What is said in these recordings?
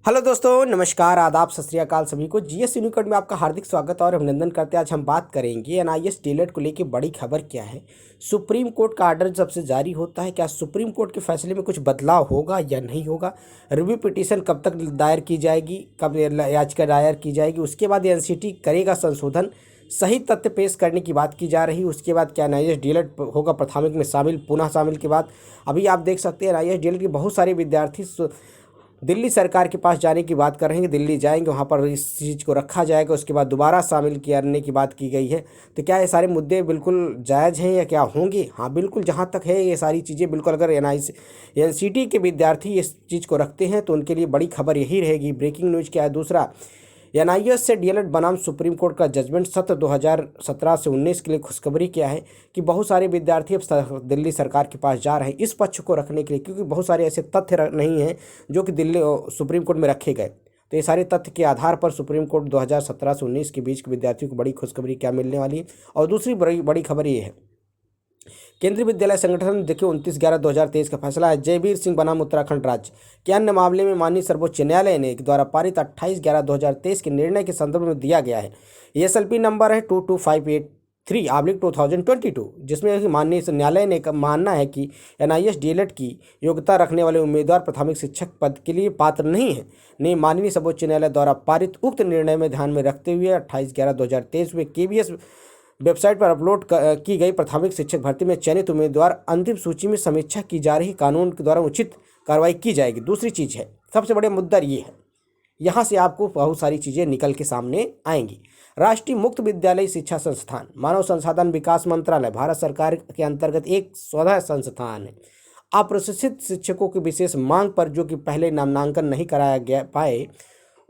Hello दोस्तों, नमस्कार, आदाब, सत श्री अकाल सभी को। जीएस यूनिकोड में आपका हार्दिक स्वागत और अभिनंदन करते हैं। आज हम बात करेंगे एनआईएस डीएलएड को लेकर बड़ी खबर क्या है। सुप्रीम कोर्ट का आर्डर जब से जारी होता है, क्या सुप्रीम कोर्ट के फैसले में कुछ बदलाव होगा या नहीं होगा? रिव्यू पिटीशन कब तक दायर की जाएगी, कब याचिका दायर की जाएगी? उसके बाद एनसीटी करेगा संशोधन, सही तथ्य पेश करने की बात की जा रही है। उसके बाद क्या एनआईएस डीएलएड होगा प्राथमिक में शामिल, पुनः शामिल के बाद अभी आप देख सकते हैं एनआईएस डीएलएड के बहुत सारे विद्यार्थी दिल्ली सरकार के पास जाने की बात कर रहे हैं कि दिल्ली जाएंगे, वहाँ पर इस चीज़ को रखा जाएगा, उसके बाद दोबारा शामिल करने की बात की गई है। तो क्या ये सारे मुद्दे बिल्कुल जायज़ हैं या क्या होंगे? हाँ, बिल्कुल, जहाँ तक है ये सारी चीज़ें बिल्कुल, अगर एनसीटी के विद्यार्थी इस चीज़ को रखते हैं तो उनके लिए बड़ी खबर यही रहेगी। ब्रेकिंग न्यूज़ क्या है? दूसरा, एनआईएस से डीएलएड बनाम सुप्रीम कोर्ट का जजमेंट, सत्र 2017 से 19 के लिए खुशखबरी क्या है कि बहुत सारे विद्यार्थी अब दिल्ली सरकार के पास जा रहे हैं इस पक्ष को रखने के लिए, क्योंकि बहुत सारे ऐसे तथ्य नहीं हैं जो कि दिल्ली सुप्रीम कोर्ट में रखे गए। तो ये सारे तथ्य के आधार पर सुप्रीम कोर्ट 2017 से 19 के बीच के विद्यार्थियों को बड़ी खुशखबरी क्या मिलने वाली है। और दूसरी बड़ी खबर ये है, केंद्रीय विद्यालय संगठन देखिए 29/11/2023 का फैसला है। जयवीर सिंह बनाम उत्तराखंड राज्य के अन्य मामले में माननीय सर्वोच्च न्यायालय ने द्वारा पारित 28/11/2023 के निर्णय के संदर्भ में दिया गया है। एसएलपी नंबर है 22583/2022, जिसमें माननीय न्यायालय ने मानना है कि एनआईएस डीएलएड की योग्यता रखने वाले उम्मीदवार प्राथमिक शिक्षक पद के लिए पात्र नहीं है। ने माननीय सर्वोच्च न्यायालय द्वारा पारित उक्त निर्णय में ध्यान में रखते हुए 28/11/2023 में केबीएस वेबसाइट पर अपलोड की गई प्राथमिक शिक्षक भर्ती में चयनित उम्मीदवार अंतिम सूची में समीक्षा की जा रही कानून के द्वारा उचित कार्रवाई की जाएगी। दूसरी चीज़ है, सबसे बड़े मुद्दा ये है, यहाँ से आपको बहुत सारी चीज़ें निकल के सामने आएंगी। राष्ट्रीय मुक्त विद्यालय शिक्षा संस्थान मानव संसाधन विकास मंत्रालय भारत सरकार के अंतर्गत एक स्वतः संस्थान है। अप्रशिक्षित शिक्षकों की विशेष मांग पर जो कि पहले नामांकन नहीं कराया गया पाए,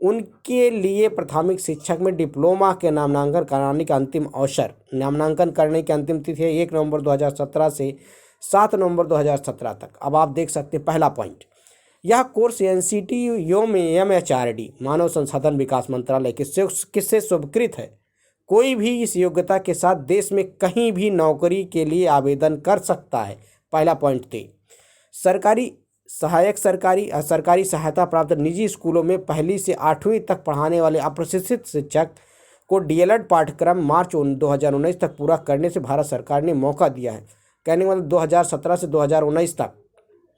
उनके लिए प्राथमिक शिक्षक में डिप्लोमा के नामांकन कराने का अंतिम अवसर। नामांकन करने की अंतिम तिथि है 1 नवंबर 2017 से 7 नवंबर 2017 तक। अब आप देख सकते हैं पहला पॉइंट, यह कोर्स एनसीटी योम एमएचआरडी मानव संसाधन विकास मंत्रालय किससे स्वीकृत है। कोई भी इस योग्यता के साथ देश में कहीं भी नौकरी के लिए आवेदन कर सकता है। पहला पॉइंट थे, सरकारी सहायता प्राप्त निजी स्कूलों में 1ली से 8वीं तक पढ़ाने वाले अप्रशिक्षित शिक्षक को डीएलएड पाठ्यक्रम मार्च 2019 तक पूरा करने से भारत सरकार ने मौका दिया है। कहने मतलब 2017 से 2019 तक,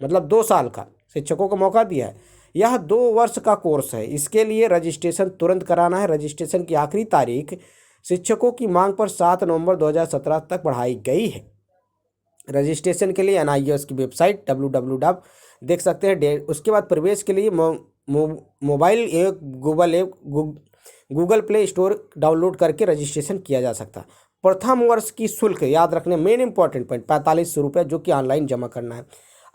मतलब 2 साल का शिक्षकों को मौका दिया है। यह 2 वर्ष का कोर्स है। इसके लिए रजिस्ट्रेशन तुरंत कराना है। रजिस्ट्रेशन की आखिरी तारीख शिक्षकों की मांग पर 7 नवंबर 2017 तक बढ़ाई गई है। रजिस्ट्रेशन के लिए एनआईएस की वेबसाइट www देख सकते हैं। उसके बाद प्रवेश के लिए mobile app Google play store download करके रजिस्ट्रेशन किया जा सकता है। प्रथम वर्ष की शुल्क याद रखने, मेन इंपॉर्टेंट पॉइंट, 4500 रुपये, जो कि ऑनलाइन जमा करना है।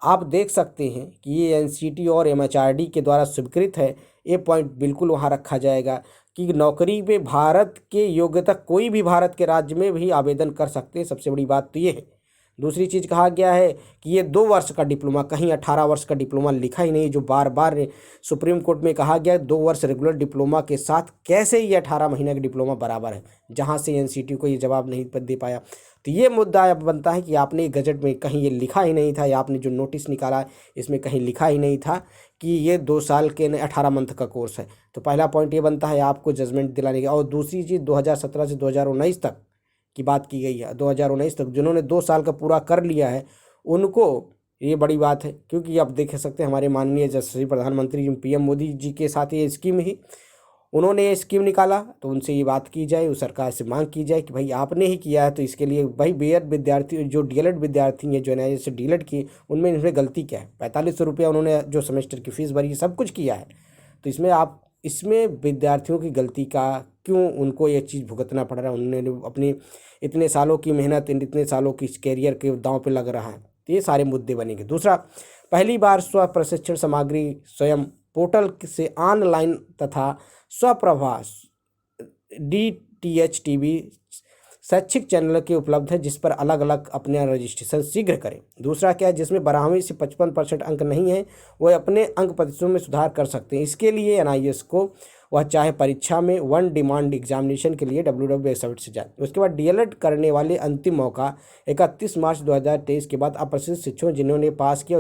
आप देख सकते हैं कि ये एनसीटी और एमएचआरडी के द्वारा स्वीकृत है। ये पॉइंट बिल्कुल वहाँ रखा जाएगा कि नौकरी में भारत के योग्यता कोई भी भारत के राज्य में भी आवेदन कर सकते हैं। सबसे बड़ी बात तो ये है। दूसरी चीज़ कहा गया है कि ये 2 वर्ष का डिप्लोमा, कहीं 18 वर्ष का डिप्लोमा लिखा ही नहीं, जो बार बार सुप्रीम कोर्ट में कहा गया 2 वर्ष रेगुलर डिप्लोमा के साथ कैसे ये 18 महीने का डिप्लोमा बराबर है, जहां से एनसीटी को ये जवाब नहीं दे पाया। तो ये मुद्दा अब बनता है कि आपने गजट में कहीं ये लिखा ही नहीं था, या आपने जो नोटिस निकाला इसमें कहीं लिखा ही नहीं था कि ये 2 साल के 18 मंथ का कोर्स है। तो पहला पॉइंट ये बनता है आपको जजमेंट दिलाने का। और दूसरी चीज़ 2017 से 2019 तक की बात की गई है। 2019 तक जिन्होंने 2 साल का पूरा कर लिया है उनको ये बड़ी बात है, क्योंकि आप देख सकते हैं हमारे माननीय यशस्वी प्रधानमंत्री पीएम मोदी जी के साथ ये स्कीम ही, उन्होंने ये स्कीम निकाला, तो उनसे ये बात की जाए, उस सरकार से मांग की जाए कि भाई आपने ही किया है, तो इसके लिए भाई बीएड विद्यार्थी जो डीएलएड विद्यार्थी हैं, जो एनआईएस से डीएलएड किए, उनमें इनमें गलती क्या है। 4500 रुपये उन्होंने जो सेमेस्टर की फ़ीस भरी, सब कुछ किया है, तो इसमें विद्यार्थियों की गलती का क्यों उनको ये चीज़ भुगतना पड़ रहा है। उन्होंने अपनी इतने सालों की मेहनत, इतने सालों की कैरियर के दांव पे लग रहा है, तो ये सारे मुद्दे बनेंगे। दूसरा, पहली बार स्व प्रशिक्षण सामग्री स्वयं पोर्टल से ऑनलाइन तथा स्वप्रभा डीटीएच टीवी शैक्षिक चैनल के उपलब्ध है, जिस पर अलग अलग अपने रजिस्ट्रेशन शीघ्र करें। दूसरा क्या है, जिसमें 12वीं से 55% अंक नहीं है, वह अपने अंक प्रतिशतों में सुधार कर सकते हैं। इसके लिए एनआईएस को वह चाहे परीक्षा में वन डिमांड एग्जामिनेशन के लिए www वेबसाइट से जाए। उसके बाद डीएलएड करने वाले अंतिम मौका 31 मार्च 2023 के बाद अप्रशिक्षित शिक्षकों जिन्होंने पास किया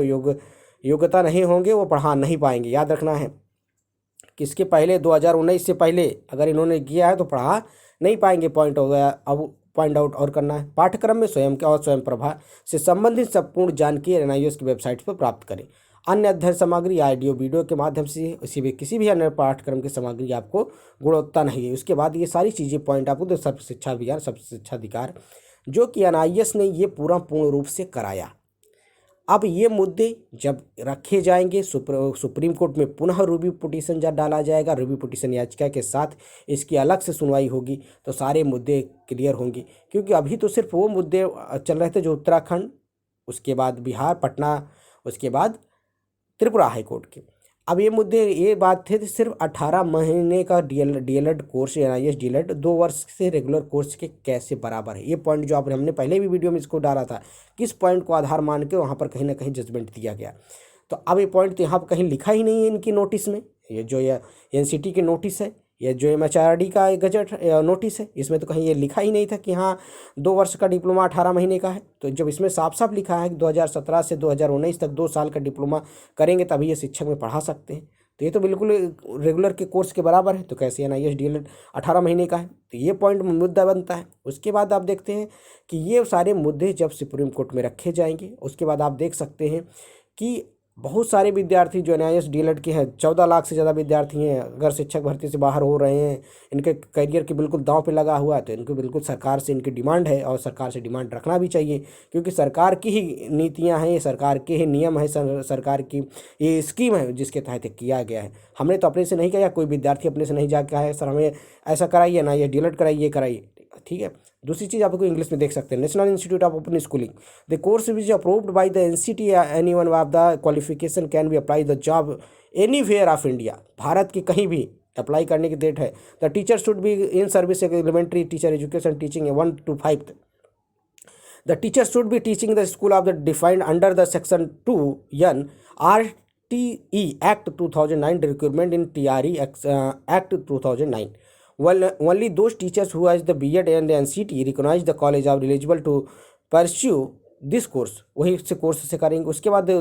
योग्यता नहीं होंगे, वो पढ़ा नहीं पाएंगे, याद रखना है। कि इसके पहले 2019 से पहले अगर इन्होंने किया है तो पढ़ा नहीं पाएंगे। पॉइंट हो गया। अब पॉइंट आउट और करना है। पाठ्यक्रम में स्वयं के और स्वयं प्रभा से संबंधित संपूर्ण जानकारी एनआईओएस की वेबसाइट पर प्राप्त करें। अन्य अध्ययन सामग्री ऑडियो वीडियो के माध्यम से किसी भी अन्य पाठ्यक्रम की सामग्री आपको गुणवत्ता नहीं है। उसके बाद ये सारी चीज़ें पॉइंट आपको सर्व शिक्षा अभियान, सर्व शिक्षा अधिकार, जो कि एनआईओएस ने ये पूर्ण रूप से कराया। अब ये मुद्दे जब रखे जाएंगे सुप्रीम कोर्ट में पुनः रिव्यू पिटीशन जब डाला जाएगा, रिव्यू पिटीशन याचिका के साथ इसकी अलग से सुनवाई होगी तो सारे मुद्दे क्लियर होंगे। क्योंकि अभी तो सिर्फ वो मुद्दे चल रहे थे जो उत्तराखंड, उसके बाद बिहार, पटना, उसके बाद त्रिपुरा हाईकोर्ट के। अब ये मुद्दे ये बात थे सिर्फ 18 महीने का डीएलएड कोर्स, एनआईओएस डीएलएड 2 वर्ष से रेगुलर कोर्स के कैसे बराबर है। ये पॉइंट जो आप हमने पहले भी वीडियो में इसको डाला था, किस पॉइंट को आधार मान के वहाँ पर कहीं ना कहीं जजमेंट दिया गया। तो अब ये पॉइंट तो यहाँ पर कहीं लिखा ही नहीं है इनकी नोटिस में। ये जो ये एनसीटी की नोटिस है, ये जो एमएचआरडी का गजट नोटिस है, इसमें तो कहीं ये लिखा ही नहीं था कि हाँ 2 वर्ष का डिप्लोमा 18 महीने का है। तो जब इसमें साफ साफ लिखा है कि 2017 से 2019 तक 2 साल का डिप्लोमा करेंगे तभी ये शिक्षक में पढ़ा सकते हैं, तो ये तो बिल्कुल रेगुलर के कोर्स के बराबर है। तो कैसे एनआईओएस डीएलएड 18 महीने का है, तो ये पॉइंट मुद्दा बनता है। उसके बाद आप देखते हैं कि ये सारे मुद्दे जब सुप्रीम कोर्ट में रखे जाएंगे, उसके बाद आप देख सकते हैं कि बहुत सारे विद्यार्थी जो एनआईओएस डीएलएड के हैं, 14 लाख से ज़्यादा विद्यार्थी हैं, अगर शिक्षक भर्ती से बाहर हो रहे हैं, इनके करियर के बिल्कुल दांव पे लगा हुआ है, तो इनको बिल्कुल सरकार से इनकी डिमांड है और सरकार से डिमांड रखना भी चाहिए। क्योंकि सरकार की ही नीतियां हैं, ये सरकार के ही नियम है, सरकार की ये स्कीम है जिसके तहत किया गया है। हमने तो अपने से नहीं किया, कोई विद्यार्थी अपने से नहीं जा कहा है सर हमें ऐसा कराइए, एनआईओएस डीएलएड कराइए कराइए, ठीक है। दूसरी चीज़ आपको इंग्लिश में देख सकते हैं, national institute of open schooling, the course which approved by the NCT any one of the qualification can be apply the job anywhere of India. Bharat की कहीं भी अप्लाई करने की डेट है। The teacher should be in service elementary teacher education teaching 1 to 5। The teacher should be teaching the school of the defined under the section 2(n) RTE Act 2009 recruitment in TRE Act 2009। Only those teachers who has the B.Ed and the NCT recognize the college are eligible to pursue this course, वही से course से करेंगे। उसके बाद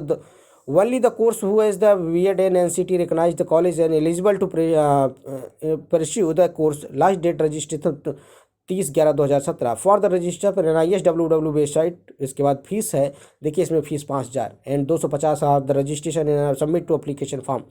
only the course who has the B.Ed and NCT recognize the college and eligible to pursue the course, last date registration 30/11/2017 for the register पर NIOS www website. इसके बाद fees है, देखिए इसमें fees 5,000 and 250 the registration submit to application form.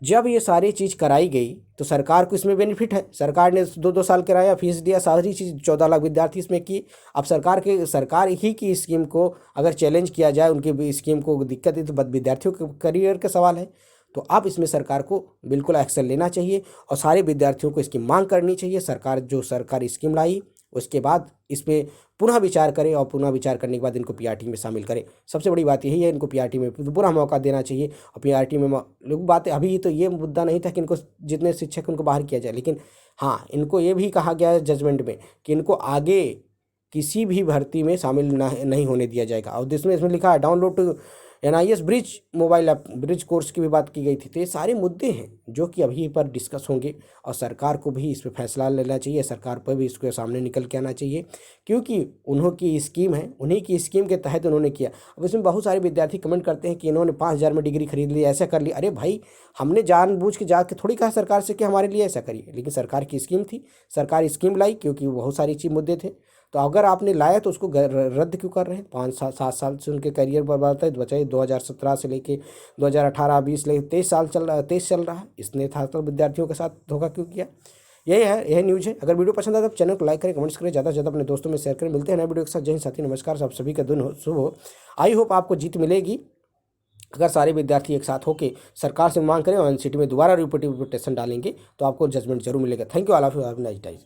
जब ये सारी चीज़ कराई गई तो सरकार को इसमें बेनिफिट है। सरकार ने 2-2 साल कराया, फीस दिया, सारी चीज़ 14 लाख विद्यार्थी इसमें की। अब सरकार ही की स्कीम को अगर चैलेंज किया जाए, उनकी स्कीम को दिक्कत है, तो विद्यार्थियों के करियर का सवाल है। तो अब इसमें सरकार को बिल्कुल एक्शन लेना चाहिए और सारे विद्यार्थियों को इसकी मांग करनी चाहिए। सरकार जो सरकारी स्कीम लाई उसके बाद इस पर पुनः विचार करें और पुनः विचार करने के बाद इनको पीआरटी में शामिल करें। सबसे बड़ी बात यही है, इनको पीआरटी में पूरा मौका देना चाहिए। और पीआरटी में लोग बात अभी तो ये मुद्दा नहीं था कि इनको जितने शिक्षक उनको बाहर किया जाए, लेकिन हाँ इनको ये भी कहा गया है जजमेंट में कि इनको आगे किसी भी भर्ती में शामिल नहीं होने दिया जाएगा। और इसमें लिखा है download to NIOS bridge mobile app, bridge course की भी बात की गई थी। तो ये सारे मुद्दे हैं जो कि अभी पर डिस्कस होंगे और सरकार को भी इस पर फैसला लेना चाहिए। सरकार पर भी इसके सामने निकल के आना चाहिए क्योंकि उन्हों की स्कीम है, उन्हीं की स्कीम के तहत उन्होंने किया। अब इसमें बहुत सारे विद्यार्थी कमेंट करते हैं कि इन्होंने 5,000 में डिग्री खरीद ली, ऐसा कर लिया। अरे भाई, हमने जानबूझ के जाके थोड़ी कहा सरकार से कि हमारे लिए ऐसा करिए, लेकिन सरकार की स्कीम थी, सरकार स्कीम लाई क्योंकि बहुत सारी चीज़ मुद्दे थे। तो अगर आपने लाया तो उसको रद्द क्यों कर रहे हैं? 5-7 साल से उनके करियर बर्बाद है। बचाइए 2017 से लेके 2018-20 लेके 23 साल चल रहा है। इसने छात्र विद्यार्थियों के साथ धोखा क्यों किया? यही न्यूज़ है। अगर वीडियो पसंद आए तो चैनल को लाइक करें, कमेंट्स करें, ज़्यादा से ज़्यादा अपने दोस्तों में शेयर करें। मिलते हैं नए वीडियो के साथ। जय हिंद साथी, नमस्कार। सब सभी का दिन शुभ हो। आई होप आपको जीत मिलेगी अगर सारे विद्यार्थी एक साथ होकर सरकार से मांग करें और एनसीटी में दोबारा रिपीटेशन डालेंगे तो आपको जजमेंट जरूर मिलेगा। Thank you all of you, have a nice day.